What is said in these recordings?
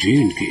J&K।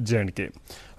J&K।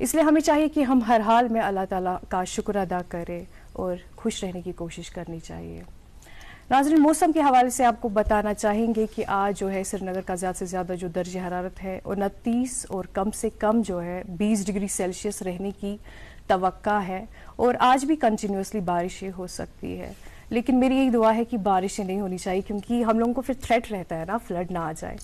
اس لیے ہمیں چاہیے کہ ہم ہر حال میں اللہ تعالیٰ کا شکر ادا کریں اور خوش رہنے کی کوشش کرنی چاہیے. ناظرین، موسم کے حوالے سے آپ کو بتانا چاہیں گے کہ آج جو ہے سری نگر کا زیادہ سے زیادہ جو درجہ حرارت ہے 29 اور کم سے کم جو ہے 20 ڈگری سیلسیس رہنے کی توقع ہے، اور آج بھی کنٹینیوسلی بارشیں ہو سکتی ہے. لیکن میری یہی دعا ہے کہ بارشیں نہیں ہونی چاہیے، کیونکہ ہم لوگوں کو پھر تھریٹ رہتا ہے نا، فلڈ نہ آ جائے.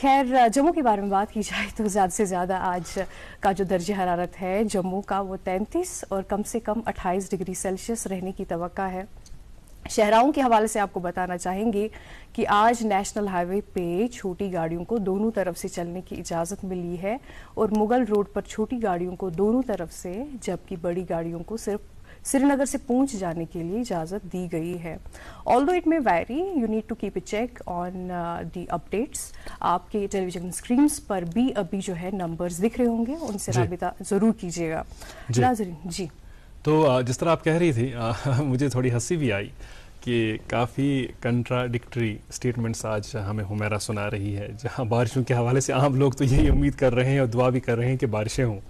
خیر، جموں کے بارے میں بات کی جائے تو زیادہ سے زیادہ آج کا جو درجہ حرارت ہے جموں کا وہ 33 اور کم سے کم 28 ڈگری سیلسیس رہنے کی توقع ہے. شہراؤں کے حوالے سے آپ کو بتانا چاہیں گے کہ آج نیشنل ہائی وے پہ چھوٹی گاڑیوں کو دونوں طرف سے چلنے کی اجازت ملی ہے، اور مغل روڈ پر چھوٹی گاڑیوں کو دونوں طرف سے جبکہ بڑی گاڑیوں کو صرف سری نگر سے پونچھ جانے کے لیے اجازت دی گئی ہے. although it may vary, you need to keep a check on the updates. آپ کے ٹیلی ویژن اسکرینس پر بھی ابھی جو ہے نمبرز دکھ رہے ہوں گے، ان سے رابطہ ضرور کیجیے گا. ناظرین جی، تو جس طرح آپ کہہ رہی تھی مجھے تھوڑی ہنسی بھی آئی کہ کافی کنٹراڈکٹری اسٹیٹمنٹس آج ہمیں حمیرہ سنا رہی ہے، جہاں بارشوں کے حوالے سے عام لوگ تو یہی امید کر رہے ہیں اور دعا بھی کر رہے ہیں کہ بارشیں ہوں،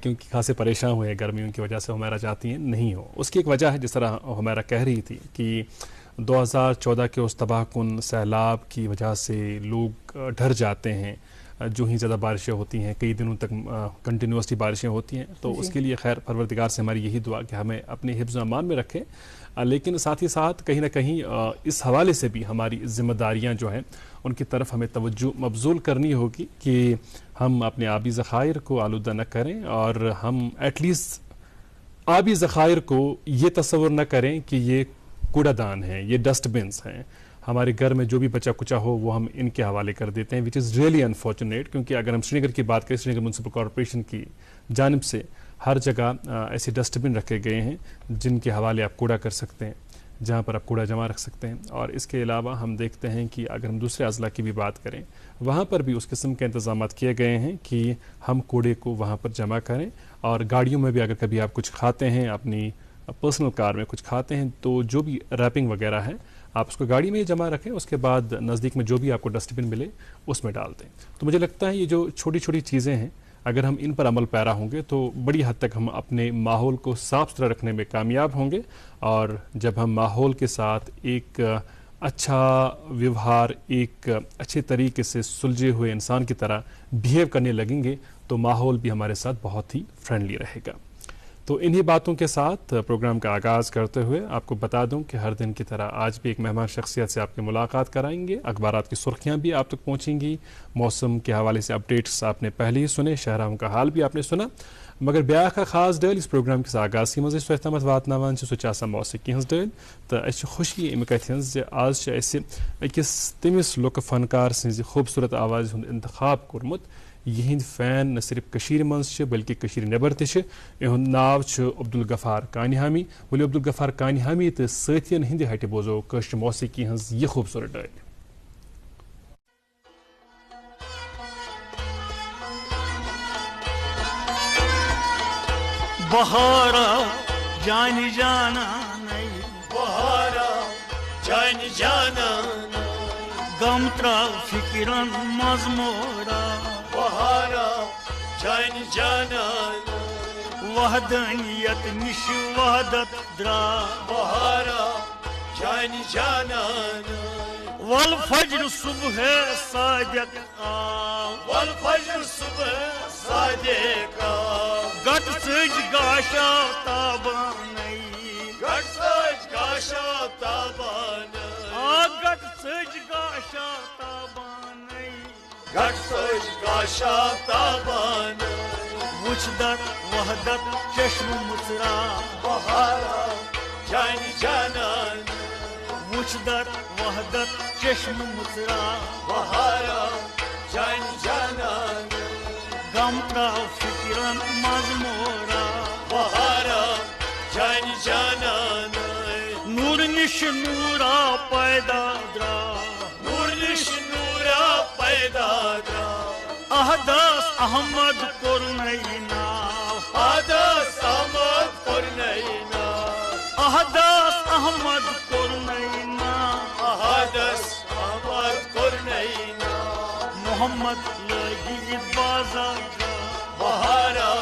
کیونکہ خاصے پریشان ہوئے ہیں گرمیوں کی وجہ سے. حمیرہ چاہتی ہیں نہیں ہو. اس کی ایک وجہ ہے، جس طرح حمیرہ کہہ رہی تھی کہ 2014 کے اس تباہ کن سیلاب کی وجہ سے لوگ ڈر جاتے ہیں جو ہی زیادہ بارشیں ہوتی ہیں، کئی دنوں تک کنٹینیوسلی بارشیں ہوتی ہیں. تو اس کے لیے خیر پروردگار سے ہماری یہی دعا کہ ہمیں اپنے حفظ و امان میں رکھے، لیکن ساتھ ہی ساتھ کہیں نہ کہیں اس حوالے سے بھی ہماری ذمہ داریاں جو ہیں ان کی طرف ہمیں توجہ مبذول کرنی ہوگی کہ ہم اپنے آبی ذخائر کو آلودہ نہ کریں، اور ہم ایٹ لیسٹ آبی ذخائر کو یہ تصور نہ کریں کہ یہ کوڑا دان ہیں، یہ ڈسٹ بنس ہیں. ہمارے گھر میں جو بھی بچا کچا ہو وہ ہم ان کے حوالے کر دیتے ہیں، وچ از ریئلی انفارچونیٹ. کیونکہ اگر ہم سری نگر کی بات کریں، سری نگر میونسپل کارپوریشن کی جانب سے ہر جگہ ایسے ڈسٹ بن رکھے گئے ہیں جن کے حوالے آپ کوڑا کر سکتے ہیں، جہاں پر آپ کوڑا جمع رکھ سکتے ہیں. اور اس کے علاوہ ہم دیکھتے ہیں کہ اگر ہم دوسرے اضلاع کی بھی بات کریں، وہاں پر بھی اس قسم کے انتظامات کیے گئے ہیں کہ ہم کوڑے کو وہاں پر جمع کریں. اور گاڑیوں میں بھی اگر کبھی آپ کچھ کھاتے ہیں، اپنی پرسنل کار میں کچھ کھاتے ہیں، تو جو بھی ریپنگ وغیرہ ہے آپ اس کو گاڑی میں ہی جمع رکھیں، اس کے بعد نزدیک میں جو بھی آپ کو ڈسٹ بن ملے اس میں ڈال دیں. تو مجھے لگتا ہے یہ جو چھوٹی چھوٹی چیزیں ہیں، اگر ہم ان پر عمل پیرا ہوں گے تو بڑی حد تک ہم اپنے ماحول کو صاف ستھرا رکھنے میں کامیاب ہوں گے. اور جب ہم ماحول کے ساتھ ایک اچھا ویوہار، ایک اچھے طریقے سے سلجھے ہوئے انسان کی طرح بیہیو کرنے لگیں گے تو ماحول بھی ہمارے ساتھ بہت ہی فرینڈلی رہے گا. تو انہی باتوں کے ساتھ پروگرام کا آغاز کرتے ہوئے آپ کو بتا دوں کہ ہر دن کی طرح آج بھی ایک مہمان شخصیت سے آپ کی ملاقات کرائیں گے. اخبارات کی سرخیاں بھی آپ تک پہنچیں گی، موسم کے حوالے سے اپڈیٹس آپ نے پہلے ہی سنے، شہراؤں کا حال بھی آپ نے سنا. مگر بیاکھ خاص ڈل اس پروگرام کس آغاز مز تمت واتناوان سہ آسان موسیقی ہز ڈل. تو اس خوشی امہ کتھ ہز آج اکس تمس لک فنکار سز خوبصورت آواز ہند انتخاب کورمت. یہند فین نہ صرف مز بلکہ نبر تہند ناو عبدالغفار کانہامی. ولو عبدالغفار کانہامی تو ساتھین ہند ہٹہ بوزو کشر موسیقی ہز یہ خوبصورت ڈل. بہارا جان جانا بہارا جان جانا غم تراو فکرن مز مورا بہارا جان جانا وحدانیت نش وحدت درا بہارا جان جانا والفجر صبح صادق والفجر صبح صادق گٹ سج گاشا تابانئی گٹ سج گاشا تابانئی گٹ سج گاشا تابانئی گٹ سج گاشا تابانئی وچھ در وحدت چشم مصرا بہارا جان جانان وچھ در وحدت چشم مصرا بہارا جان جانان غم تراو فکرن مز مورا بہارا جان جانان نور نش نورا پیدا درا نور نش نورا پیدا درا احداث احمد کرنینا احداث احمد کرنینا احداث احمد کرنینا احداث احمد کرنینا محمد لگی بازار بہارا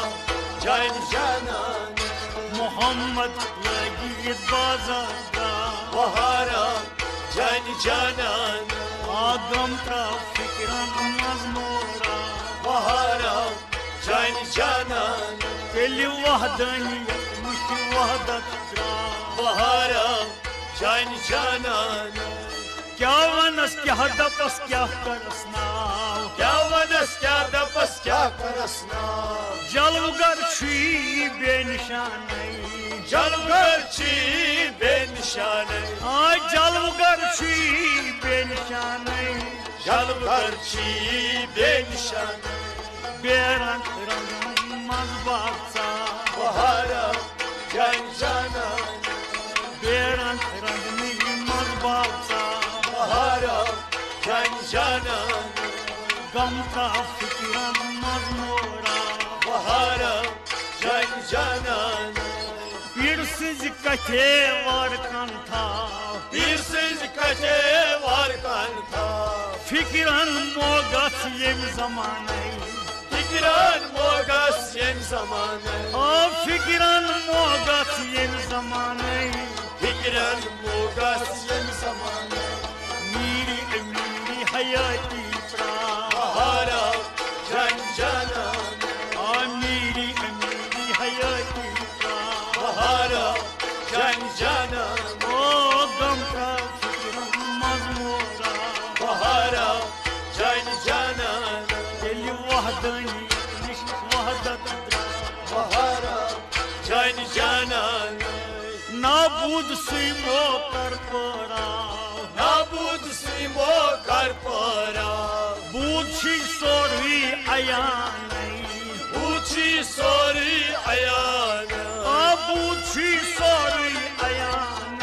جان جانان محمد لگی بازار بہارا جان جانان آگم ترا فکرن مزمورا بہارا جان جانان تیلی وحدانیت مش وحدت ترا بہارا جان جانان کیا ونس کیا دپس کیا کرس ناو کیا ونس کیا دپس کیا کرس ناو جلوگر چھی بے نشانی جلوگر چھی بے نشانی جلوگر چھی بے نشانی جلوگر چھی بے نشانی بے رنگ رنگ مذباب سا بہارا جان جانان بے رنگ رنگ مذباب سا بہارا جان جانان غم کا فکرن مزمورا بہارا جان جانان پیر سز کتھے وارکن تھا پیر سز کتھے وارکن تھا فکرن موگس یم زمانے فکرن موگس یم زمانے فکرن موگس یم زمانے فکرن موگس یم زمانے میری میری حیاتی پرا بہارا جان جانان میری میری حیاتی پرا بہارا جان جانان غم کا فکرن مزمورا بہارا جان جانان تیلی وحدانیت نش وحدت بہارا جان جانان نابود سیمو کر پڑا نابود سیمو کر پڑا بود چھی سوری ایان بود چھی سوری ایان بود چھی سوری ایان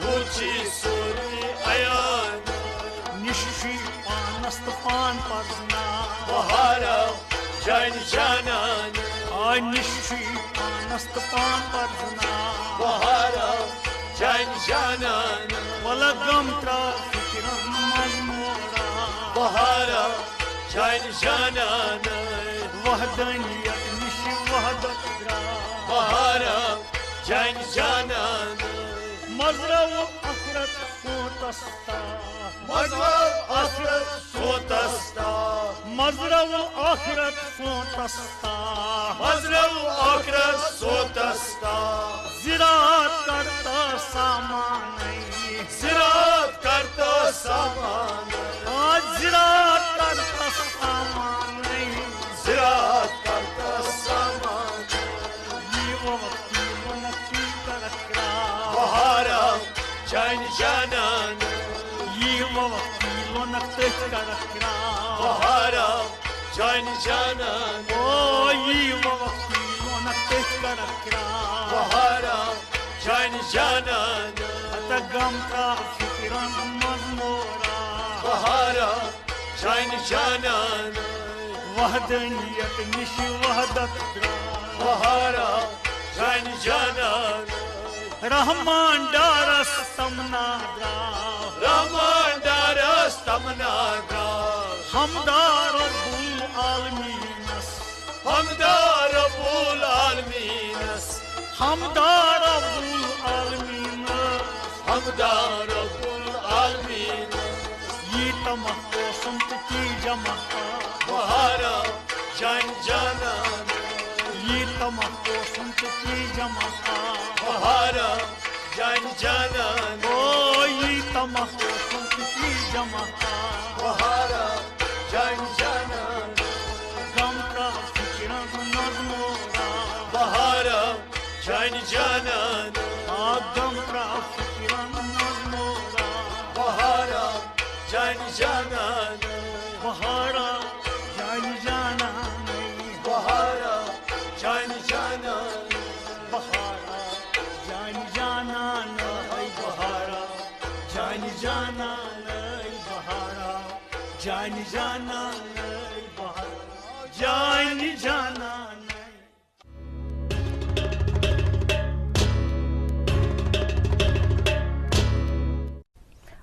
بود چھی سوری ایان نشی پانست پان پرزنا بہارا جان جانان نشی پانست پان پرزنا بہارا جان جانان ولگم ترا فکرن مزمورا بہارا جان جانان وحدانیت نش وحدت بہارا جان جانان مزرو آخرت سوتستا مزرو آخرت سوتستا مزرو آخرت سوتستا مزرو آخرت سوتستا زراعت کرتا سامان زراعت کرتا سامان زراعت کرتا سامان زراعت کرتا سامان یہ وقتی منتی کرکرا بہارا جان جانان یہ وقتی منتی کرکرا بہارا جان جانان یہ وقتی منتی کرکرا بہارا جان جانان غم کا فکرن مزمورا بہارا جان جانان وحدانیت نش وحدت بہارا جان جانان رحمان ڈارس تمنا رحمان ڈارس تمنا ہمدار رب العالمینس ہمدار رب العالمینس ہمدار رب العالمینس ہمدار رب العالمینس یہ تمہ کوسم کی جمع بہارا جان جانان یہ تمہ کوسم کی جمع بہارا جان جانان یہ تمہ کوسم کی جمع بہارا جان جانان غم کا فکرن مزمورا بہارا جان جانان غم کا فکرن مزمورا بہارا جان جانان بہارا جان جانان بہارا جان جانان بہارا جان جانان بہارا جان جانان بہارا جان جانان بہارا جان جانان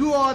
UR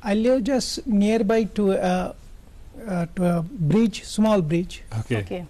I live just nearby to a bridge, small bridge, okay.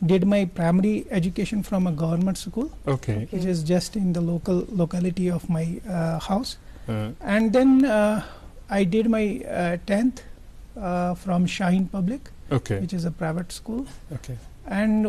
did my primary education from a government school, okay, which is just in the locality of my house, and then I did my 10th from Shaheen Public, okay, which is a private school, okay, and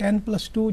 10+2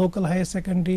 local higher secondary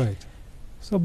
right, so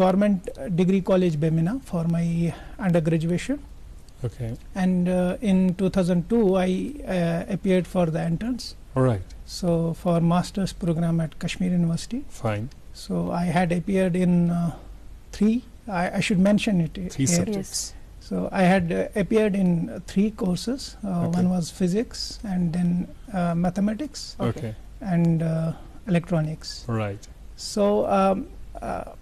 government degree college Bemina for my undergraduation. Okay. And in 2002 I appeared for the entrance. All right. So for master's program at Kashmir University. Fine. So I had appeared in I should mention it three here. subjects. So I had appeared in 3 courses. Okay. One was physics, and then mathematics, Okay. and electronics. Right. So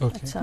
Okay.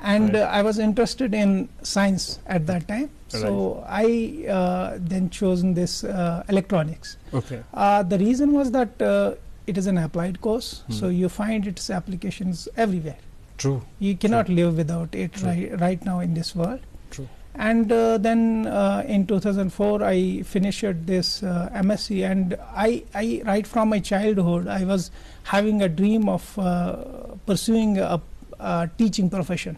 and I was interested in science at that time, so I then chosen this electronics. Okay. The reason was that it is an applied course, so you find its applications everywhere. True. You cannot live without it right now in this world. True. And then in 2004 I finished this MSc, and I right from my childhood I was having a dream of pursuing a teaching profession.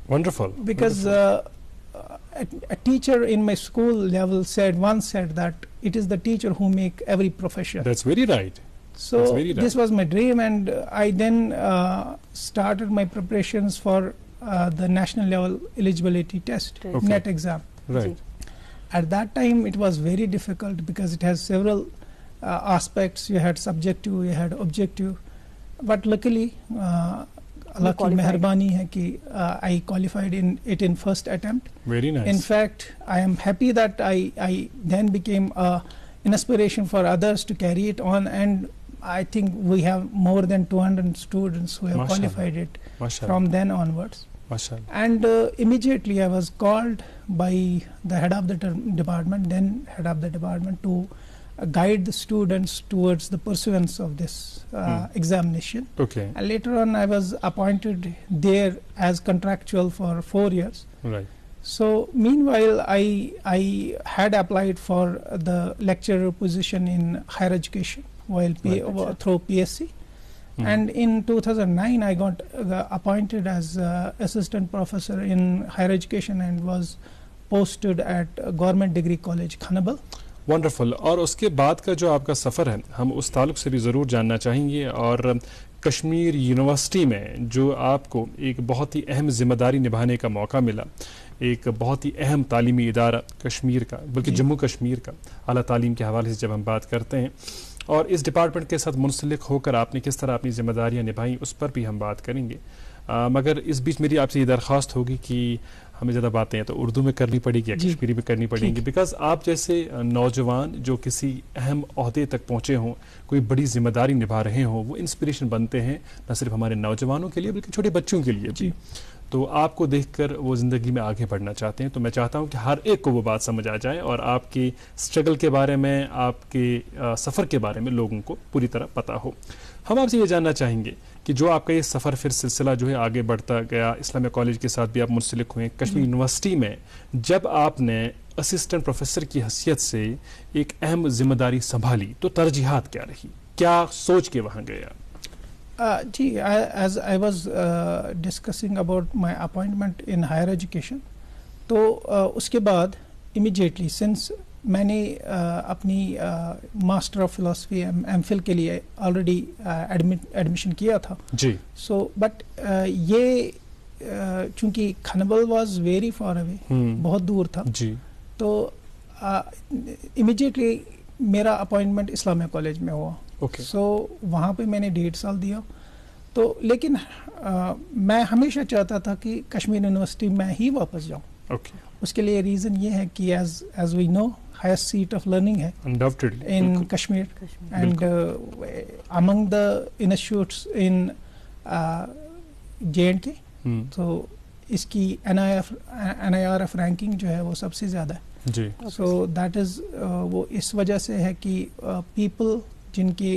Wonderful. Because a teacher in my school level once said that it is the teacher who make every profession. That's very right. So this was my dream, and I then started my preparations for the national level eligibility test, Okay. NET exam. Right. At that time it was very difficult because it has several aspects. You had subjective, you had objective, but luckily Allah ki meherbani hai ki I qualified in first attempt. Very nice. In fact, I am happy that I then became an inspiration for others to carry it on, and I think we have more than 200 students who have Mashallah. qualified it Mashallah. from then onwards. Mashallah. And immediately I was called by the head of the department, then head of the department, to guide the students towards the pursuance of this examination. Okay. And later on I was appointed there as contractual for 4 years. Right. So meanwhile I had applied for the lecturer position in higher education while through PSC. And in 2009 I got appointed as assistant professor in higher education and was posted at Government Degree College, Khanabal. Wonderful. اور اس کے بعد کا جو آپ کا سفر ہے ہم اس تعلق سے بھی ضرور جاننا چاہیں گے. اور کشمیر یونیورسٹی میں جو آپ کو ایک بہت ہی اہم ذمہ داری نبھانے کا موقع ملا, ایک بہت ہی اہم تعلیمی ادارہ کشمیر کا, بلکہ جموں کشمیر کا اعلیٰ تعلیم کے حوالے سے جب ہم بات کرتے ہیں, اور اس ڈپارٹمنٹ کے ساتھ منسلک ہو کر آپ نے کس طرح اپنی ذمہ داریاں نبھائیں اس پر بھی ہم بات کریں گے. مگر اس بیچ میری آپ سے یہ درخواست ہوگی کہ ہمیں زیادہ باتیں ہیں تو اردو میں کرنی پڑے گی یا کشمیری میں کرنی پڑیں گی, بیکاز آپ جیسے نوجوان جو کسی اہم عہدے تک پہنچے ہوں, کوئی بڑی ذمہ داری نبھا رہے ہوں, وہ انسپریشن بنتے ہیں نہ صرف ہمارے نوجوانوں کے لیے بلکہ چھوٹے بچوں کے لیے بھی. تو آپ کو دیکھ کر وہ زندگی میں آگے بڑھنا چاہتے ہیں. تو میں چاہتا ہوں کہ ہر ایک کو وہ بات سمجھ آ جائے اور آپ کی اسٹرگل کے بارے میں, آپ کے سفر کے بارے میں لوگوں کو پوری طرح پتہ ہو. ہم آپ سے یہ جاننا چاہیں گے کہ جو آپ کا یہ سفر پھر سلسلہ جو ہے آگے بڑھتا گیا, اسلامیہ کالج کے ساتھ بھی آپ منسلک ہوئے, کشمیر یونیورسٹی میں جب آپ نے اسسٹنٹ پروفیسر کی حیثیت سے ایک اہم ذمہ داری سنبھالی تو ترجیحات کیا رہی, کیا سوچ کے وہاں گیا؟ جی, as I was discussing about my appointment in higher education, تو اس کے بعد immediately since میں نے اپنی master of philosophy M Phil کے لیے آلریڈی ایڈمیشن کیا تھا. جی. سو بٹ یہ چونکہ Khanabal was very far away, بہت دور تھا. جی. تو امیڈیٹلی میرا اپوائنٹمنٹ اسلامیہ کالج میں ہوا. سو وہاں پہ میں نے 1.5 سال دیا. تو لیکن میں ہمیشہ چاہتا تھا کہ کشمیر یونیورسٹی میں ہی واپس جاؤں. اس کے لیے ریزن یہ ہے کہ as we know highest seat of learning ہے in Kashmir, and among the institutes in J&K, تو اس کی NIRF رینکنگ جو ہے وہ سب سے زیادہ ہے. جی. سو دیٹ از وہ اس وجہ سے ہے کہ پیپل جن کے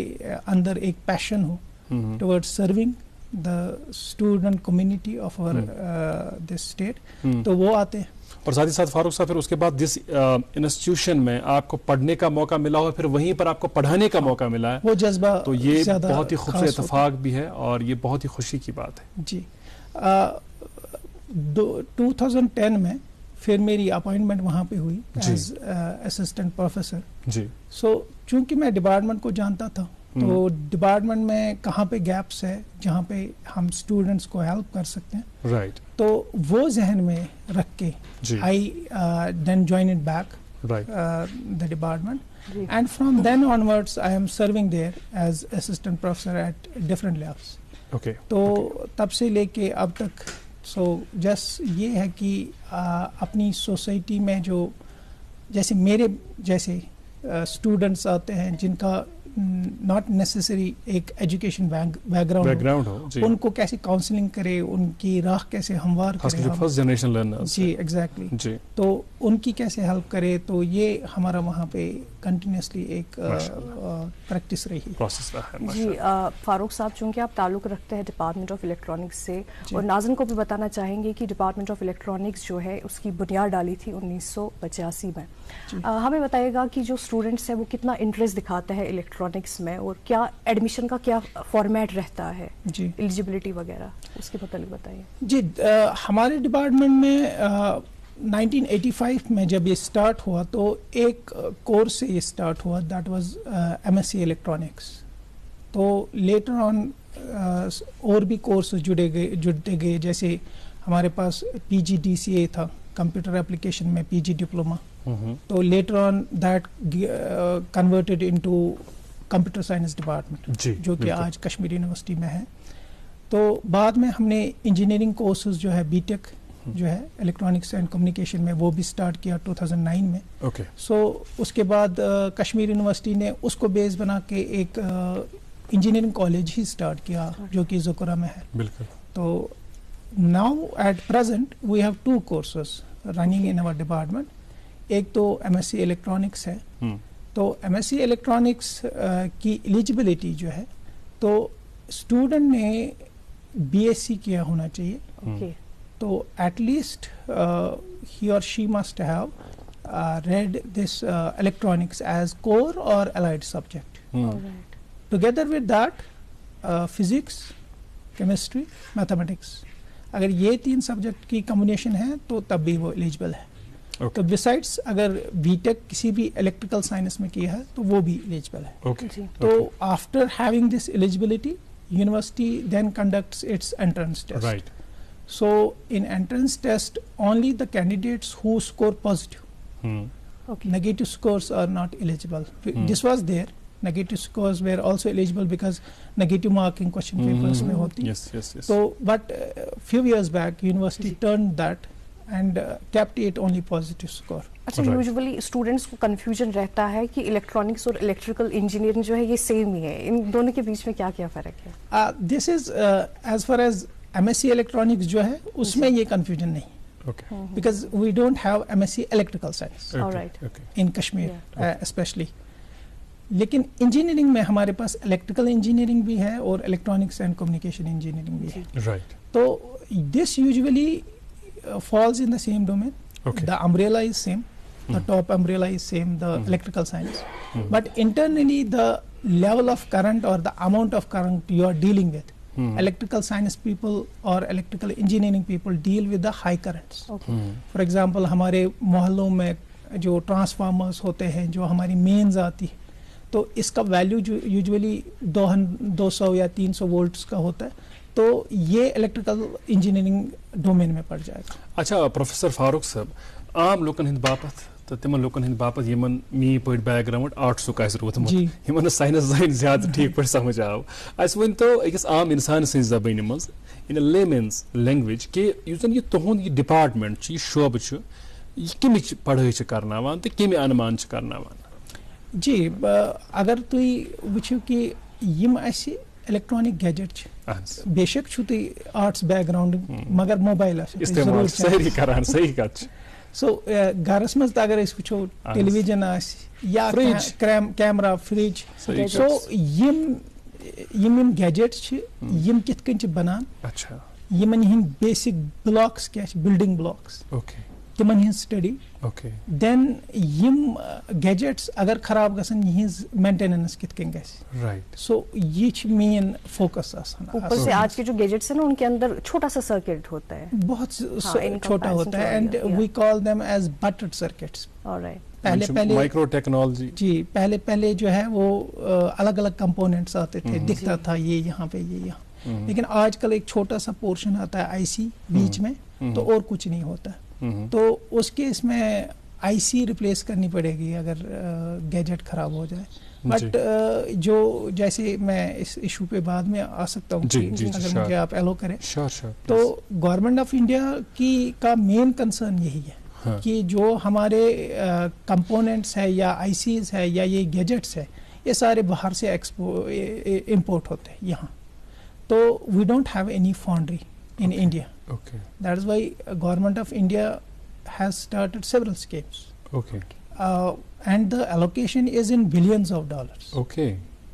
اندر ایک پیشن ہو toward serving the student community of over this state, تو وہ آتے ہیں. اور ساتھ ہی ساتھ فاروق صاحب پھر اس کے بعد جس انسٹیٹیوشن میں آپ کو پڑھنے کا موقع ملا ہو, پھر وہیں پر آپ کو پڑھانے کا موقع ملا ہے, وہ جذبہ تو یہ بہت ہی خوبصورت اتفاق بھی ہے اور یہ بہت ہی خوشی کی بات ہے. جی. 2010 میں پھر میری اپوائنٹمنٹ وہاں پہ ہوئی ایز اسسٹنٹ پروفیسر. جی. سو چونکہ میں ڈپارٹمنٹ کو جانتا تھا, تو ڈپارٹمنٹ میں کہاں پہ گیپس ہے جہاں پہ ہم اسٹوڈنٹس کو ہیلپ کر سکتے ہیں, رائٹ, تو وہ ذہن میں رکھ کے I then joined back the department, and from then onwards I am serving there as assistant professor at different levels. Okay. تو تب سے لے کے اب تک. سو جسٹ یہ ہے کہ اپنی سوسائٹی میں جو جیسے میرے جیسے اسٹوڈنٹس آتے ہیں جن کا ناٹ نیسسری ایک ایجوکیشن بیک گراؤنڈ ہو, ان کو کیسے کاؤنسلنگ کرے, ان کی راہ کیسے ہموار کرے. First generation learners. جی ایگزیکٹلی. جی. تو ان کی کیسے ہیلپ کرے, تو یہ ہمارا وہاں پہ کنٹینیوسلی ایک پریکٹس رہی پروسیس رہا ہے. جی فاروق صاحب, چونکہ آپ تعلق رکھتے ہیں ڈپارٹمنٹ آف الیکٹرانکس سے, اور ناظرین کو بھی بتانا چاہیں گے کہ ڈپارٹمنٹ آف الیکٹرانکس جو ہے اس کی بنیاد ڈالی تھی 1985 میں. ہمیں بتائیے گا کہ جو اسٹوڈنٹس ہیں وہ کتنا انٹرسٹ دکھاتے ہیں الیکٹرانکس میں, اور کیا ایڈمیشن کا کیا فارمیٹ رہتا ہے, جی ایلیجیبلٹی وغیرہ اس کے متعلق بتائیے. جی ہمارے ڈپارٹمنٹ میں 1985 میں جب یہ اسٹارٹ ہوا تو ایک کورس سے یہ اسٹارٹ ہوا, دیٹ واز MSc الیکٹرانکس. تو لیٹر آن اور بھی کورسز جڑتے گئے, جیسے ہمارے پاس PGDCA تھا, کمپیوٹر اپلیکیشن میں PG ڈپلوما. تو later on that converted into computer science department, جو کہ آج کشمیر یونیورسٹی میں ہے. تو بعد میں ہم نے انجینئرنگ کورسز جو ہے BTech جو ہے الیکٹرانکس اینڈ کمیونیکیشن میں, وہ بھی اسٹارٹ کیا 2009 میں. سو اس کے بعد کشمیر یونیورسٹی نے اس کو بیس بنا کے ایک انجینئرنگ کالج ہی اسٹارٹ کیا جو کہ ذکرہ میں ہے. بالکل. تو now at present we have 2 courses running in our department. ایک تو MSc الیکٹرانکس ہے. تو MSc الیکٹرانکس کی ایلیجیبلٹی جو ہے, تو اسٹوڈنٹ نے BSc کیا ہونا چاہیے. تو at least he or she must have read this electronics as core or allied subject. Together with that physics, chemistry, mathematics. اگر یہ 3 سبجیکٹ کی کمبینیشن ہے تو تب بھی وہ ایلیجبل ہے. تو بسائڈس اگر BTech کسی بھی الیکٹریکل سائنس میں کیا ہے تو وہ بھی ایلیجبل ہے. تو after having this eligibility, university then conducts its entrance test. Right. So in entrance test only the candidates who score positive. Negative scores are not eligible. This was there. Negative scores were also eligible because negative marking question papers mein hoti. Yes. So but few years back university turned that and kept it only positive score. اچھا, usually students کو confusion رہتا ہے کہ electronics اور electrical engineering جو ہے یہ same ہی ہے, ان دونوں کے بیچ میں کیا کیا فرق ہے؟ This is as far as MSc electronics جو ہے اس میں یہ کنفیوژن نہیں, because we don't have MSc electrical science in Kashmir especially. لیکن انجینئرنگ میں ہمارے پاس الیکٹریکل انجینئرنگ بھی ہے اور الیکٹرانکس اینڈ کمیونیکیشن انجینئرنگ بھی ہے. تو this usually falls in the same domain. The umbrella is same, the top umbrella is same, the electrical science, but internally the level of current or the amount of current you are dealing with, electrical science people or electrical engineering people deal with the high currents. For example ہمارے محلوں میں جو transformers ہوتے ہیں, جو ہماری means آتی ہے, تو اس کا ویلیو جو یوزلی 200 یا 300 وولٹس کا ہوتا ہے, تو یہ الیکٹریکل انجینئرنگ ڈومین میں پڑ جائے گا. اچھا پروفیسر فاروق صاحب, عام لوکن ہند باپت تو تمن لوکن ہند باپت یمن می پٹ بیک گراؤنڈ آرٹسک آس روتمت, یمن سائنس زین زیادہ ٹھیک پہ سمجھ آو, اس ون تو اکس عام انسان سن زبان مز ان لیمنز لینگویج کہ اس زن یہ تہند یہ ڈپارٹمنٹ یہ شعبہ یہ کمچ پڑھائی کرناوان تو کمہ انمان کرناوان؟ جی اگر تھی وچھو کہ یم اس الیکٹرانک گیجٹ بے شک چھو تھی آرٹس بیک گراؤنڈ مگر موبائل استعمال صحیح کران, صحیح کت. سو گھرس مز اگر اس وچھو ٹیلی ویژن یا کیمرہ فریج, سو یم گیجٹس یم کت کن بنان, یمن ہند بیسک بلاکس کیا بلڈنگ بلاکس, تمن ہند سٹڈی, دین یم گیجٹس اگر خراب گژھن یہز مینٹیننس کت کن گژھِ. سو یہ مین فوکس آسان. اوپر سے آج کے جو گیجٹس ہیں نا ان کے اندر چھوٹا سا سرکٹ ہوتا ہے, بہت چھوٹا ہوتا ہے, and we call them as butted circuits. پہلے مائکرو ٹیکنالوجی, جی پہلے جو ہے وہ الگ الگ کمپوننٹس آتے تھے, دکھتا تھا یہ یہاں پہ یہ یہاں, لیکن آج کل ایک چھوٹا سا پورشن آتا ہے آئی سی بیچ میں, تو اور کچھ نہیں ہوتا. تو اس کے اس میں آئی سی ریپلیس کرنی پڑے گی اگر گیجٹ خراب ہو جائے. بٹ جو جیسے میں اس ایشو پہ بعد میں آ سکتا ہوں اگر مجھے آپ ایلو کریں, تو گورنمنٹ آف انڈیا کی کا مین کنسرن یہی ہے کہ جو ہمارے کمپوننٹس ہے یا آئی سیز ہے یا یہ گیجٹس ہے, یہ سارے باہر سے امپورٹ ہوتے ہیں یہاں. تو we don't have any foundry in India. That is why government of India has started several schemes. Okay. And the allocation is in billions of dollars. Okay.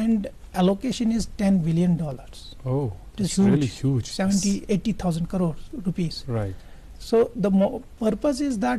And allocation is $10 billion. Oh, it is it's really huge. 70,000-80,000 crore rupees. Right. So the purpose is that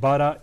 12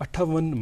58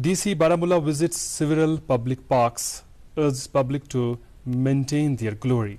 DC Baramulla visits several public parks, urges public to maintain their glory।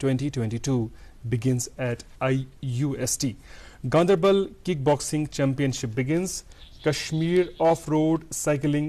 2022 begins at IUST। Ganderbal Kickboxing Championship begins। Kashmir Off-Road Cycling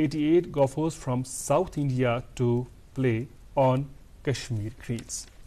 88 golfers from South India to play on Kashmir Creeks।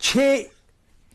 6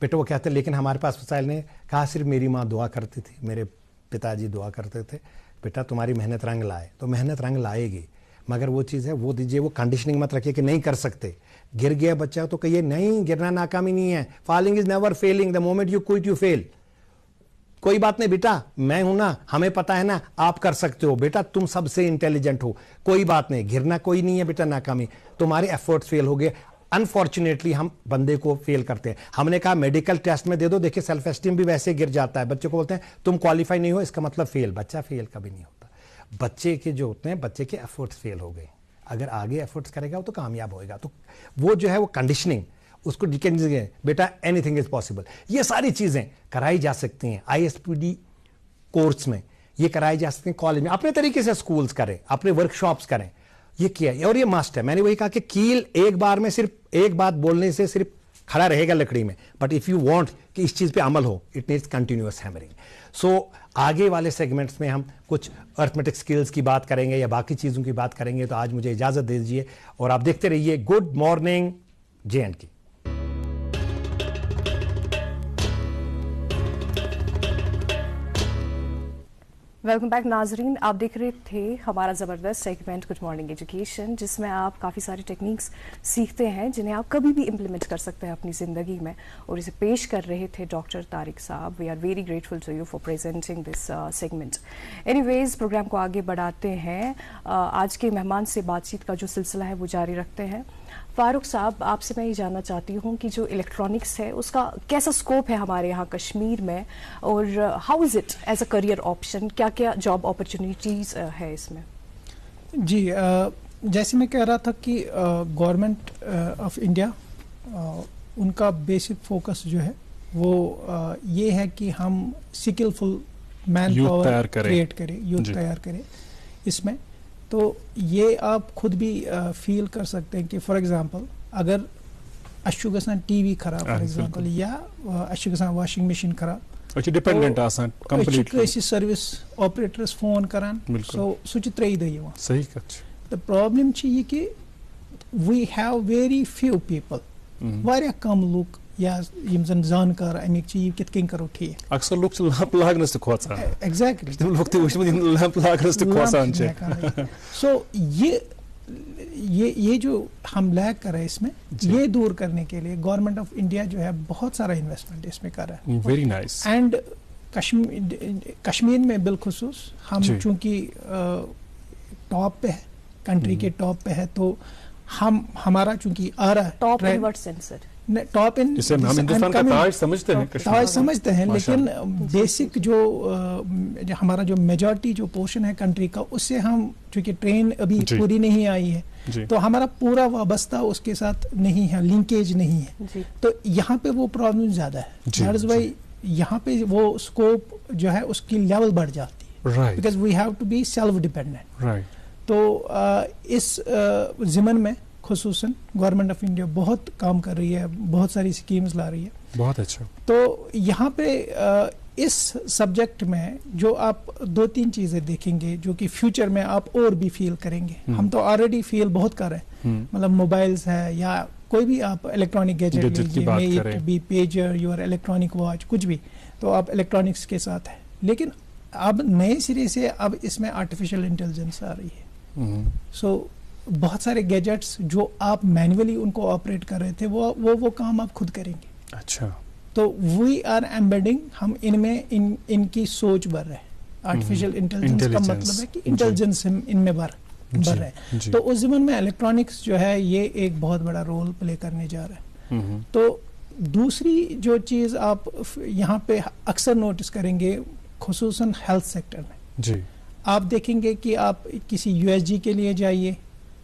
بیٹا وہ کہتے لیکن ہمارے پاس وسائل نے کہا صرف میری ماں دعا کرتی تھی, میرے پتا جی دعا کرتے تھے, بیٹا تمہاری محنت رنگ لائے. تو محنت رنگ لائے گی, مگر وہ چیز ہے وہ دیجیے, وہ کنڈیشننگ مت رکھیے کہ نہیں کر سکتے. گر گیا بچہ تو کہیے نہیں, گرنا ناکامی نہیں ہے, falling is never failing, the moment you quit you fail. کوئی بات نہیں بیٹا, میں ہوں نا, ہمیں پتا ہے نا آپ کر سکتے ہو, بیٹا تم سب سے انٹیلیجنٹ ہو, کوئی بات نہیں, گرنا کوئی نہیں ہے بیٹا ناکامی, تمہارے ایفرٹس فیل ہو گئے. انفارچونیٹلی ہم بندے کو فیل کرتے ہیں. ہم نے کہا میڈیکل ٹیسٹ میں دے دو, دیکھیں سیلف اسٹیم بھی ویسے گر جاتا ہے. بچے کو بولتے ہیں تم کوالیفائی نہیں ہو, اس کا مطلب فیل. بچہ فیل کبھی نہیں ہوتا. بچے کے جو ہوتے ہیں, بچے کے ایفرٹس فیل ہو گئے, اگر آگے ایفرٹس کرے گا تو کامیاب ہوئے گا. تو وہ جو ہے وہ کنڈیشننگ, اس کو بیٹا اینی تھنگ از پاسبل. یہ ساری چیزیں کرائی جا سکتی ہیں ISPD کورس میں, یہ کرائی جا سکتی ہیں کالج میں, اپنے طریقے سے اسکولز کریں, اپنے ورک شاپس کریں. یہ کیا ہے اور یہ مسٹ ہے. میں نے وہی کہا کہ کیل ایک بار میں صرف ایک بات بولنے سے صرف کھڑا رہے گا لکڑی میں, بٹ اف یو وانٹ کہ اس چیز پہ عمل ہو, اٹ نیڈس کنٹینیوس ہیمرنگ. سو آگے والے سیگمنٹس میں ہم کچھ ارتھمیٹک سکلز کی بات کریں گے یا باقی چیزوں کی بات کریں گے. تو آج مجھے اجازت دے دیجیے اور آپ دیکھتے رہیے good morning JNK. Welcome back ناظرین, آپ دیکھ رہے تھے ہمارا زبردست سیگمنٹ گڈ مارننگ ایجوکیشن, جس میں آپ کافی ساری ٹیکنیکس سیکھتے ہیں جنہیں آپ کبھی بھی امپلیمنٹ کر سکتے ہیں اپنی زندگی میں, اور اسے پیش کر رہے تھے ڈاکٹر طارق صاحب. We are very grateful to you for presenting this segment. Anyways program کو آگے بڑھاتے ہیں. آج کے مہمان سے بات چیت کا جو سلسلہ ہے وہ جاری رکھتے ہیں. فاروق صاحب, آپ سے میں یہ جاننا چاہتی ہوں کہ جو الیکٹرانکس ہے اس کا کیسا اسکوپ ہے ہمارے یہاں کشمیر میں, اور how is it as a career option, کیا کیا جاب اپرچونیٹیز ہے اس میں؟ جی, جیسے میں کہہ رہا تھا کہ گورنمنٹ آف انڈیا ان کا بیسک فوکس جو ہے وہ یہ ہے کہ ہم سکلفل مین پاور کریٹ کریں, یوتھ تیار کریں اس میں. تو یہ آپ خود بھی فیل کر سکتے ہیں کہ فار ایگزامپل اگر اشو گژھان ٹی وی خراب فار ایگزامپل, یا اشو گژھان واشنگ مشین خراب, ڈپینڈنٹ آسان کمپلیٹلی سروس آپریٹرس فون کران, سو سہ ترٛیہِ دۄہ یِوان. صحیح کتھ چھِ. تہٕ پرابلم چھِ یہِ کہِ we have very few people, واریاہ کم لُکھ یا یم زن زانکار امیک چھ یہ کت کن کرو ٹھیک. اکثر لوگ چھ لیمپ لاگنس تہ کھوژان. ایگزیکٹلی تم لوگ تہ وچھمت لیمپ لاگنس تہ کھوژان چھ. سو یہ جو ہم لیک کر رہے ہیں اس میں, یہ دور کرنے کے لیے گورنمنٹ آف انڈیا جو ہے بہت سارا انویسٹمنٹ اس میں کر رہا ہے. Very nice. اینڈ کشمیر میں بالخصوص ہم چونکہ ٹاپ پہ ہے, کنٹری کے ٹاپ پہ ہے, تو ہمارا چونکہ آ رہا ہے top in what sense sir, top in Hindustan کا تاج سمجھتے ہیں, تاج سمجھتے ہیں, لیکن بیسک جو ہمارا جو میجورٹی جو پورشن ہے کنٹری کا, اس سے ہم چونکہ ٹرین ابھی پوری نہیں آئی ہے, تو ہمارا پورا وابستہ اس کے ساتھ نہیں ہے, لنکیج نہیں ہے. تو یہاں پہ وہ پرابلم زیادہ ہے. دیٹ از وائی یہاں پہ وہ اسکوپ جو ہے اس کی لیول بڑھ جاتی ہے, because we have to be self dependent. تو اس ضمن میں خصوصاً گورنمنٹ آف انڈیا بہت کام کر رہی ہے, بہت ساری اسکیمز لا رہی ہے. بہت اچھا. تو یہاں پہ اس سبجیکٹ میں جو آپ دو تین چیزیں دیکھیں گے جو کہ فیوچر میں آپ اور بھی فیل کریں گے. ہم تو آلریڈی فیل بہت کر رہے ہیں, مطلب موبائلز ہے یا کوئی بھی آپ الیکٹرانک گیجٹ لیجیے, may it be pager, your electronic watch, کچھ بھی, تو آپ الیکٹرانکس کے ساتھ ہیں. لیکن اب نئے سرے سے اب اس میں آرٹیفیشیل انٹیلیجنس آ رہی ہے. سو بہت سارے گیجٹس جو آپ مینولی ان کو آپریٹ کر رہے تھے وہ کام آپ خود کریں گے. اچھا. تو وی آر ایمبیڈنگ, ہم ان میں ان کی سوچ بڑھ رہے ہیں. آرٹیفیشیل انٹیلیجنس کا مطلب ہے کہ انٹیلیجنس ان میں بڑھ رہے ہیں. تو اس زمن میں الیکٹرانکس جو ہے یہ ایک بہت بڑا رول پلے کرنے جا رہا ہے. تو دوسری جو چیز آپ یہاں پہ اکثر نوٹس کریں گے خصوصاً ہیلتھ سیکٹر میں, آپ دیکھیں گے کہ آپ کسی USG کے لیے جائیے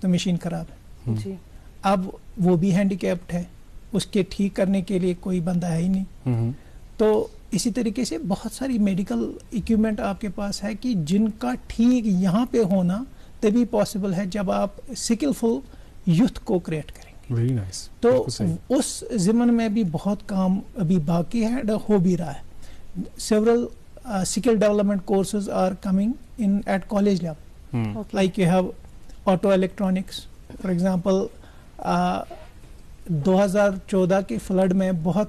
تو مشین خراب ہے. اب وہ بھی ہینڈی کیپڈ ہے, اس کے ٹھیک کرنے کے لیے کوئی بندہ ہے ہی نہیں. تو اسی طریقے سے بہت ساری میڈیکل ایکوپمنٹ آپ کے پاس ہے کہ جن کا ٹھیک یہاں پہ ہونا تبھی پاسبل ہے جب آپ سکلفل یوتھ کو کریٹ کریں گے. Very nice. تو اس ضمن میں بھی بہت کام ابھی باقی ہے, ہو بھی رہا ہے. Several skill development courses are coming in at college level. Like you have auto electronics, for example. 2014 کے فلڈ میں بہت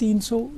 300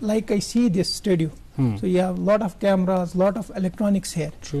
like I see this studio, so you have lot of cameras, lot of electronics here. True.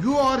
UR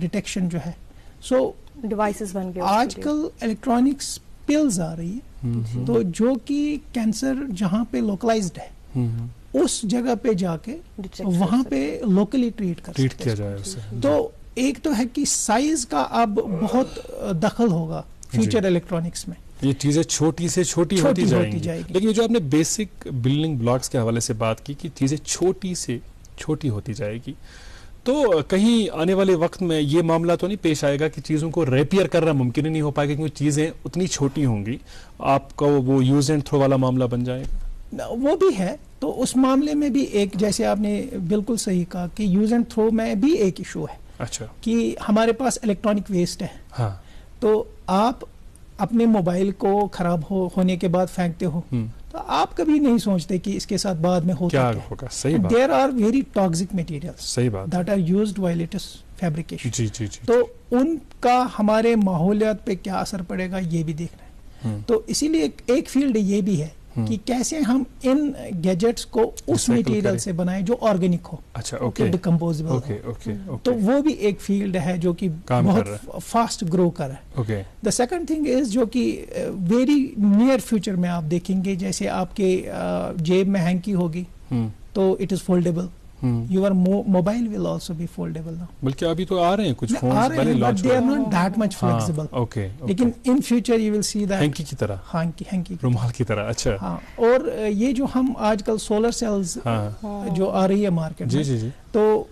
detection جو ہے. سو devices بن گئے آج کل electronics pulls آ رہی ہے, تو جو کہ کینسر جہاں پہ لوکلائزڈ ہے اس جگہ پہ جا کے وہاں پہ لوکلی ٹریٹ کیا جائے اسے. تو ایک تو ہے کہ سائز کا اب بہت دخل ہوگا فیوچر الیکٹرانکس میں, یہ چیزیں چھوٹی سے چھوٹی ہوتی جائیں گی. لیکن یہ جو آپ نے بیسک بلڈنگ بلاکس کے حوالے سے بات کی کہ چیزیں چھوٹی سے چھوٹی ہوتی جائے گی, تو کہیں آنے والے وقت میں یہ معاملہ تو نہیں پیش آئے گا کہ چیزوں کو ریپیئر کرنا ممکن ہی نہیں ہو پائے گا کیونکہ چیزیں اتنی چھوٹی ہوں گی, آپ کا وہ یوز اینڈ تھرو والا معاملہ بن جائے گا؟ وہ بھی ہے. تو اس معاملے میں بھی ایک, جیسے آپ نے بالکل صحیح کہا کہ یوز اینڈ تھرو میں بھی ایک ایشو ہے. اچھا. کہ ہمارے پاس الیکٹرانک ویسٹ ہے. ہاں. تو آپ اپنے موبائل کو خراب ہونے کے بعد پھینکتے ہو, تو آپ کبھی نہیں سوچتے کہ اس کے ساتھ بعد میں کیا ہوگا. صحیح بات. There are very toxic materials صحیح بات that are used while it is fabrication. جی جی جی. تو ان کا ہمارے ماحولیات پہ کیا اثر پڑے گا یہ بھی دیکھنا ہے. تو اسی لیے ایک فیلڈ یہ بھی ہے کہ کیسے ہم ان گیجٹس کو اس میٹیریل سے بنائیں جو آرگینک ہو. اچھا. اوکے. ڈیکمپوزیبل. تو وہ بھی ایک فیلڈ ہے جو کہ بہت فاسٹ گرو کر رہا ہے. Okay. The second thing is جو کہ ویری نیئر فیوچر میں آپ دیکھیں گے, جیسے آپ کے جیب میں ہینکی ہوگی تو it is foldable. Your mobile will also be foldable now. بلکہ ابھی تو آ رہے ہیں کچھ فونز پہلے لانچ ہوئے ہیں, but they are not that much flexible. Okay. لیکن in future you will see that ہینکی کی طرح, ہینکی رومال کی طرح. اچھا. ہاں. اور یہ جو ہم آج کل سولر سیلز جو آ رہی ہے مارکیٹ میں, تو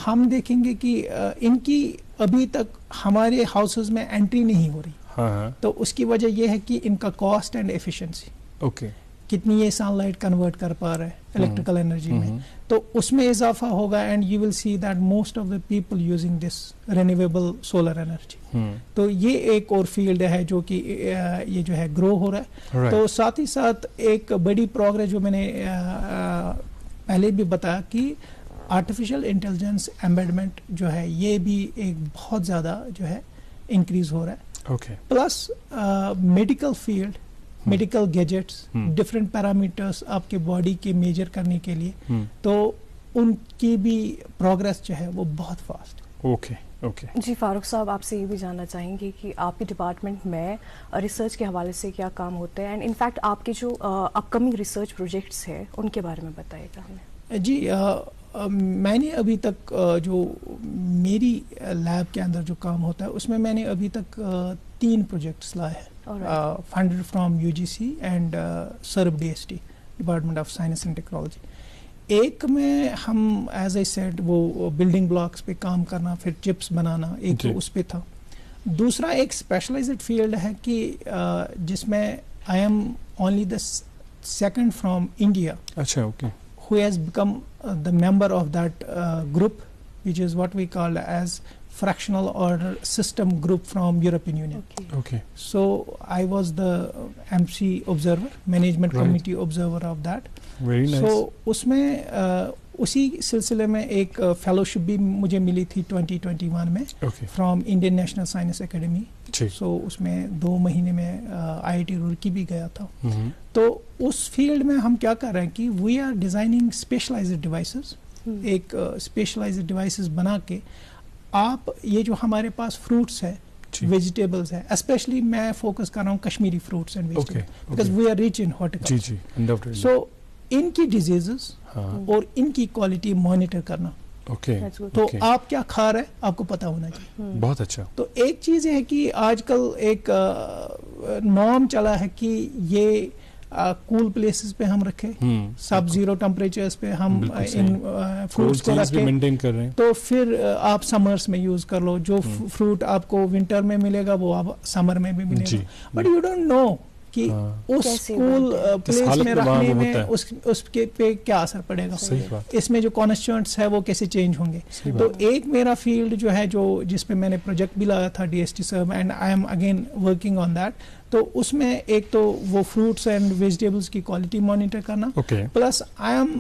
ہم دیکھیں گے کہ ان کی ابھی تک ہمارے ہاؤسز میں انٹری نہیں ہو رہی. تو اس کی وجہ یہ ہے کہ ان کا کاسٹ اینڈ ایفیشنسی. اوکے. کتنی یہ سن لائٹ کنورٹ کر پا رہے ہیں الیکٹریکل انرجی میں, تو اس میں اضافہ ہوگا. And you will see that most of the people using this renewable solar energy. تو یہ ایک اور فیلڈ ہے جو کہ یہ جو ہے گرو ہو رہا ہے. تو ساتھ ہی ساتھ ایک بڑی پروگرس جو میں نے پہلے بھی بتایا کہ آرٹیفیشل انٹیلیجنس ایمبیڈمنٹ جو ہے یہ بھی ایک بہت زیادہ جو ہے انکریز ہو رہا ہے. Okay. Plus medical field, medical gadgets, different parameters آپ کے باڈی کے میجر کرنے کے لیے, تو ان کی بھی پروگرس جو ہے وہ بہت فاسٹ. اوکے. اوکے. جی فاروق صاحب, آپ سے یہ بھی جاننا چاہیں گے کہ آپ کے ڈپارٹمنٹ میں ریسرچ کے حوالے سے کیا کام ہوتا ہے, اینڈ انفیکٹ آپ کے جو اپ کمنگ ریسرچ پروجیکٹس ہیں ان کے بارے میں بتائیے گا ہمیں. جی, میں نے ابھی تک جو میری لیب کے اندر جو کام ہوتا ہے اس میں نے ابھی تک 3 پروجیکٹس لائے ہیں, funded from UGC and SERB DST department of science and technology. ایک میں ہم ایز اے سیڈ وہ بلڈنگ بلاکس پہ کام کرنا, پھر چپس بنانا, ایک تو اس پہ تھا. دوسرا ایک اسپیشلائزڈ فیلڈ ہے کہ جس میں I am only the second from India. اچھا. Okay. who has become the member of that group, which is what we call as fractional order system group from European Union. Okay. So I was the MC observer, management committee observer of that. Very nice. So usme اسی سلسلے میں ایک fellowship بھی مجھے ملی تھی 2021 میں from Indian National Science Academy. So اس میں 2 مہینے میں IIT روڑکی بھی گیا تھا. تو اس فیلڈ میں ہم کیا کر رہے ہیں کہ we are designing specialized devices, ایک اسپیشلائزڈ ڈیوائسز بنا کے آپ یہ جو ہمارے پاس فروٹس ہے, ویجیٹیبلز ہے, اسپیشلی میں فوکس کر رہا ہوں Kashmiri fruits and vegetables because we are rich in horticulture. So ان کی ڈیزیزز اور ان کی کوالٹی مانیٹر کرنا. تو آپ کیا کھا رہے ہیں آپ کو پتا ہونا چاہیے. بہت اچھا. تو ایک چیز ہے کہ آج کل ایک نارم چلا ہے کہ یہ کول پلیسز پہ ہم رکھے, سب زیرو ٹمپریچرز پہ ہم ان فروٹس کو رکھیں, تو پھر آپ سمرس میں یوز کر لو. جو فروٹ آپ کو ونٹر میں ملے گا وہ آپ سمر میں بھی ملے گا, بٹ یو ڈونٹ نو کہ اس کول پلیس میں رکھنے میں اس کے پہ کیا اثر پڑے گا, اس میں جو کانسٹیٹوئنٹس ہے وہ کیسے چینج ہوں گے. تو ایک میرا فیلڈ جو ہے جس پہ میں نے پروجیکٹ بھی لایا تھا DST SERB, and I am again working on that. تو اس میں ایک تو وہ فروٹس اینڈ ویجیٹیبلس کی کوالٹی مانیٹر کرنا, plus I am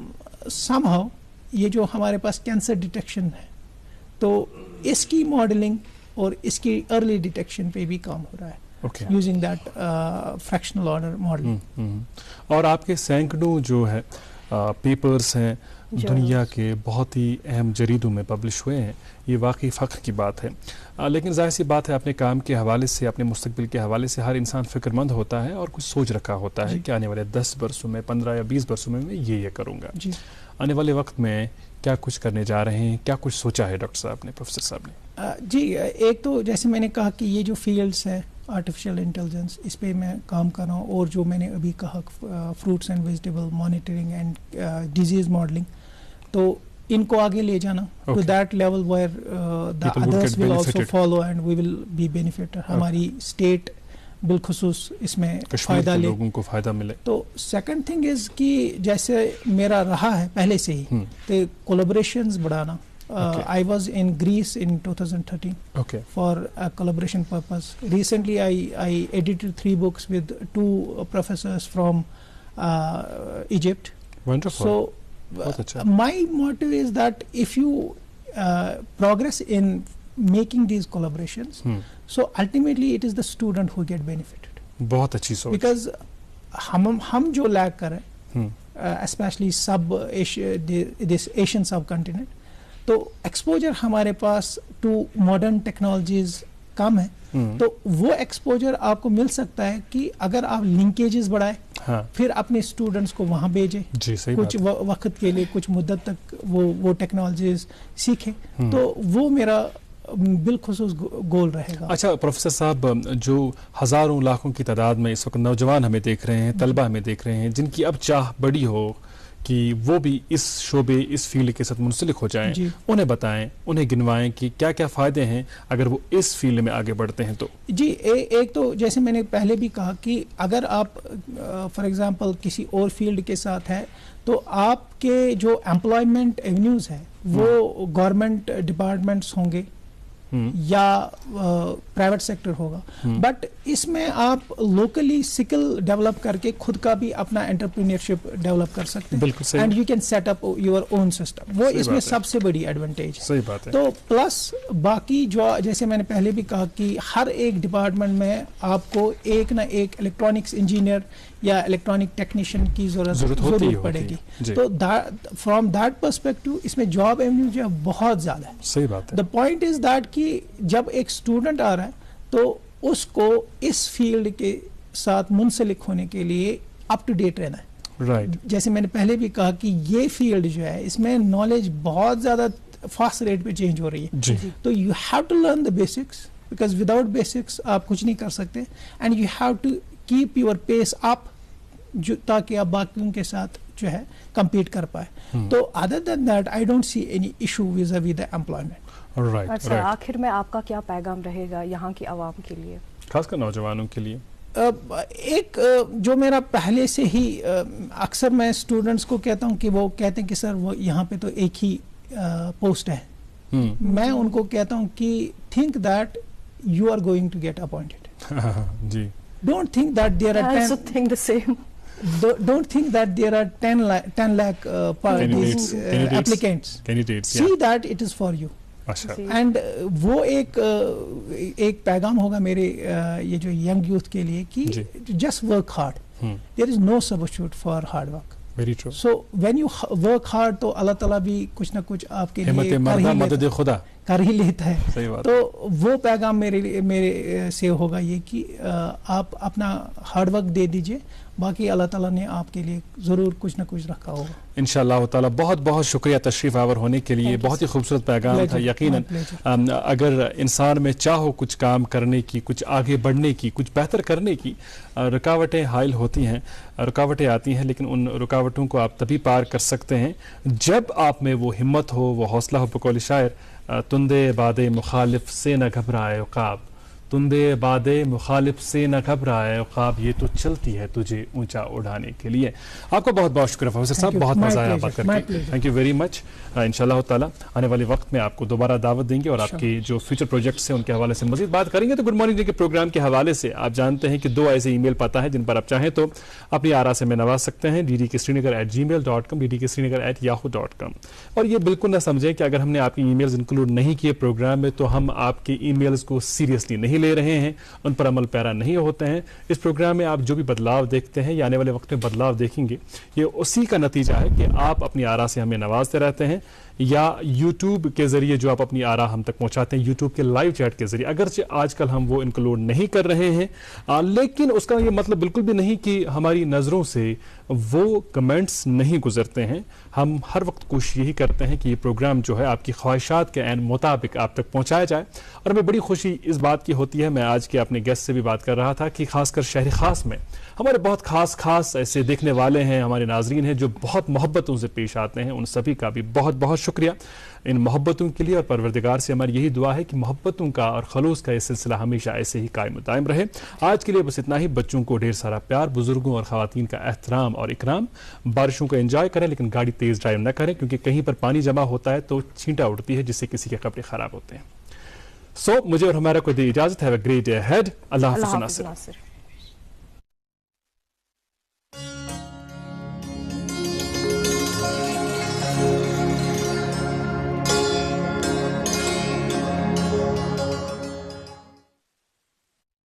somehow یہ جو ہمارے پاس کینسر ڈیٹیکشن ہے تو اس کی ماڈلنگ اور اس کی ارلی ڈیٹیکشن پہ بھی کام ہو رہا ہے. using that fractional order model. اور آپ کے سینکڑوں جو ہے پیپرز ہیں دنیا کے بہت ہی اہم جریدوں میں پبلش ہوئے ہیں. یہ واقعی فخر کی بات ہے. لیکن ظاہر سی بات ہے اپنے کام کے حوالے سے, اپنے مستقبل کے حوالے سے ہر انسان فکر مند ہوتا ہے اور کچھ سوچ رکھا ہوتا ہے کہ آنے والے 10 برسوں میں, 15 یا 20 برسوں میں یہ کروں گا. آنے والے وقت میں کیا کچھ کرنے جا رہے ہیں, کیا کچھ سوچا ہے ڈاکٹر صاحب نے, پروفیسر صاحب نے؟ جی, ایک تو جیسے میں نے کہا کہ یہ جو فیلڈس ہے آرٹیفیشیل انٹیلیجنس, اس پہ میں کام کر رہا ہوں, اور جو میں نے ابھی کہا fruits and vegetable monitoring and disease modeling, تو ان کو آگے لے جانا to that level where the others will also follow and we will be benefit. ہماری اسٹیٹ بالخصوص اس میں فائدہ لے, لوگوں کو فائدہ ملے. تو سیکنڈ تھنگ از کہ جیسے میرا رہا ہے پہلے سے ہی کہ کولیبریشنز بڑھانا. I was in Greece in 2013 for a collaboration purpose. Recently I edited 3 books with 2 professors from Egypt. Wonderful. So my motto is that if you progress in making these collaborations, so ultimately it is the student who get benefited. بہت اچھی سوچ. Because ہم جو leak کر رہے ہیں especially this Asian subcontinent, تو exposure ہمارے پاس ٹو ماڈرن ٹیکنالوجیز کم ہے, تو وہ ایکسپوجر آپ کو مل سکتا ہے کہ اگر آپ لنکیجز بڑھائیں, پھر اپنے اسٹوڈنٹس کو وہاں بھیجیں, کچھ وقت کے لیے, کچھ مدت تک وہ ٹیکنالوجیز سیکھیں, تو وہ میرا بالخصوص گول رہے گا. اچھا پروفیسر صاحب, جو ہزاروں لاکھوں کی تعداد میں اس وقت نوجوان ہمیں دیکھ رہے ہیں, طلبہ ہمیں دیکھ رہے ہیں, جن کی اب چاہ بڑی ہو کہ وہ بھی اس شعبے, اس فیلڈ کے ساتھ منسلک ہو جائیں, انہیں بتائیں, انہیں گنوائیں کہ کیا کیا فائدے ہیں اگر وہ اس فیلڈ میں آگے بڑھتے ہیں. تو جی, ایک تو جیسے میں نے پہلے بھی کہا کہ اگر آپ فار ایگزامپل کسی اور فیلڈ کے ساتھ ہے, تو آپ کے جو امپلائمنٹ ایونیوز ہیں وہ گورنمنٹ ڈپارٹمنٹس ہوں گے یا پرائیویٹ سیکٹر ہوگا, بٹ اس میں آپ لوکلی سکل ڈیولپ کر کے خود کا بھی اپنا انٹرپرینیورشپ ڈیولپ کر سکتے ہیں, and you can set up your own system. وہ اس میں سب سے بڑی ایڈوانٹیج ہے. تو پلس باقی جو جیسے میں نے پہلے بھی کہا کہ ہر ایک ڈپارٹمنٹ میں آپ کو ایک نہ ایک الیکٹرانکس انجینئر یا الیکٹرانک ٹیکنیشین کی ضرورت پڑے گی. تو فرام دیٹ پرسپیکٹو اس میں جاب ایونیو جو ہے بہت زیادہ ہے. صحیح بات ہے. دا پوائنٹ از دیٹ کہ جب ایک اسٹوڈنٹ آ رہا ہے تو اس کو اس فیلڈ کے ساتھ منسلک ہونے کے لیے اپ ٹو ڈیٹ رہنا ہے. جیسے میں نے پہلے بھی کہا کہ یہ فیلڈ جو ہے اس میں نالج بہت زیادہ فاسٹ ریٹ پہ چینج ہو رہی ہے. تو you have to learn the basics, because without basics آپ کچھ نہیں کر سکتے, and you have to keep your pace up تاکہ آپ باقیوں کے ساتھ جو ہے کمپیٹ کر پائے. تو other than that I don't see any issues with the employment. آخر میں آپ کا کیا پیغام رہے گا یہاں کی عوام کے لیے, خاص کر نوجوانوں کے لیے؟ ایک جو میرا پہلے سے ہی اکثر میں اسٹوڈنٹس کو کہتا ہوں کہ وہ کہتے ہیں کہ سر وہ یہاں پہ تو ایک ہی پوسٹ ہے, میں ان کو کہتا ہوں کہ think that you are going to get appointed. جی, don't think that there are 10 don't think that there are 10 lakh applicants. See that it is for you. And وہ ایک پیغام ہوگا میرے یہ جو ینگ یوتھ کے لیے کہ just work hard, there is no substitute for hard work. So when you work hard تو اللہ تعالیٰ بھی کچھ نہ کچھ آپ کے لیے کر ہی لیتا ہے. تو وہ پیغام میرے سے ہوگا یہ کہ آپ اپنا ہارڈ ورک دے دیجئے, باقی اللہ تعالیٰ نے آپ کے لیے ضرور کچھ نہ کچھ رکھا ہوگا انشاءاللہ تعالیٰ. بہت بہت شکریہ تشریف آور ہونے کے لیے, بہت ہی خوبصورت پیغام تھا. یقیناً اگر انسان میں چاہو کچھ کام کرنے کی, کچھ آگے بڑھنے کی, کچھ بہتر کرنے کی, رکاوٹیں حائل ہوتی ہیں, رکاوٹیں آتی ہیں, لیکن ان رکاوٹوں کو آپ تبھی پار کر سکتے ہیں جب آپ میں وہ ہمت ہو, وہ حوصلہ ہو. بقول شاعر, تندے بادے مخالف سے نہ گھبرائے عقاب, تندے بادے مخالف سے نہ گھبرائے عقاب, یہ تو چلتی ہے تجھے اونچا اڑانے کے لیے. آپ کو بہت بہت شکریہ پروفیسر صاحب, بہت مزہ آیا بات کر کے. Thank you very much. انشاءاللہ تعالیٰ آنے والے وقت میں آپ کو دوبارہ دعوت دیں گے اور آپ کے جو فیوچر پروجیکٹس ہیں ان کے حوالے سے مزید بات کریں گے. تو گڈ مارننگ ڈے کے پروگرام کے حوالے سے آپ جانتے ہیں کہ 2 ایسے ای میل پتہ ہے جن پر آپ چاہیں تو اپنی آرا سے میں نواز سکتے ہیں, ddksrinagar@gmail.com, ddksrinagar@yahoo.com. اور یہ بالکل نہ سمجھیں کہ اگر ہم نے آپ کی ای میلز انکلوڈ نہیں کیے پروگرام میں تو ہم آپ کے ای میلز کو سیریسلی نہیں لے رہے ہیں ان پر عمل پیرا نہیں ہوتے ہیں. اس پروگرام میں آپ جو بھی بدلاؤ دیکھتے ہیں یا آنے والے وقت میں بدلاؤ دیکھیں گے یہ اسی کا نتیجہ ہے کہ آپ اپنی آراء سے ہمیں نوازتے رہتے ہیں یا یوٹیوب کے ذریعے جو آپ اپنی آراء ہم تک پہنچاتے ہیں یوٹیوب کے لائیو چیٹ کے ذریعے. اگرچہ آج کل ہم وہ انکلوڈ نہیں کر رہے ہیں لیکن اس کا یہ مطلب بالکل بھی نہیں کہ ہماری نظروں سے وہ کمنٹس نہیں گزرتے ہیں. ہم ہر وقت کوشش یہی کرتے ہیں کہ یہ پروگرام جو ہے آپ کی خواہشات کے عین مطابق آپ تک پہنچایا جائے. اور ہمیں بڑی خوشی اس بات کی ہوتی ہے, میں آج کے اپنے گیسٹ سے بھی بات کر رہا تھا کہ خاص کر شہر خاص میں ہمارے بہت خاص ایسے دیکھنے والے ہیں, ہمارے ناظرین ہیں جو بہت محبتوں سے پیش آتے ہیں. ان سبھی کا بھی بہت بہت شکریہ ان محبتوں کے لیے, اور پروردگار سے ہماری یہی دعا ہے کہ محبتوں کا اور خلوص کا یہ سلسلہ ہمیشہ ایسے ہی قائم و دائم رہے. آج کے لیے بس اتنا ہی. بچوں کو ڈھیر سارا پیار, بزرگوں اور خواتین کا احترام اور اکرام. بارشوں کو انجوائے کریں لیکن گاڑی تیز ڈرائیو نہ کریں کیونکہ کہیں پر پانی جمع ہوتا ہے تو چھینٹا اڑتی ہے جس سے کسی کے کپڑے خراب ہوتے ہیں. مجھے اور ہمارا کو دی اجازت. Have a great day ahead. Allah حافظ.